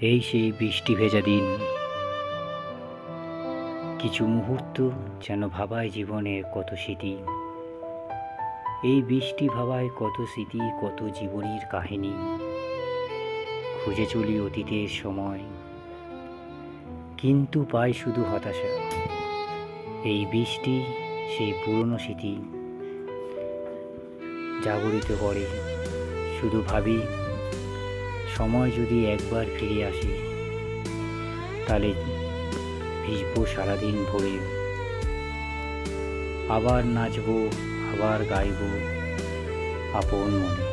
এই সেই বৃষ্টি ভেজা দিন, কিছু মুহূর্ত যেন ভাবায় জীবনের কত স্মৃতি। এই বৃষ্টি ভাবায় কত স্মৃতি, কত জীবনের কাহিনী। খুঁজে চলি অতীতের সময়, কিন্তু পাই শুধু হতাশা। এই বৃষ্টি সেই পুরনো স্মৃতি জাগরিত করে। শুধু ভাবি, সময় যদি একবার ফিরে আসে, তাহলে ভিজবো সারাদিন ভরে। আবার নাচবো, আবার গাইবো আপন মনে।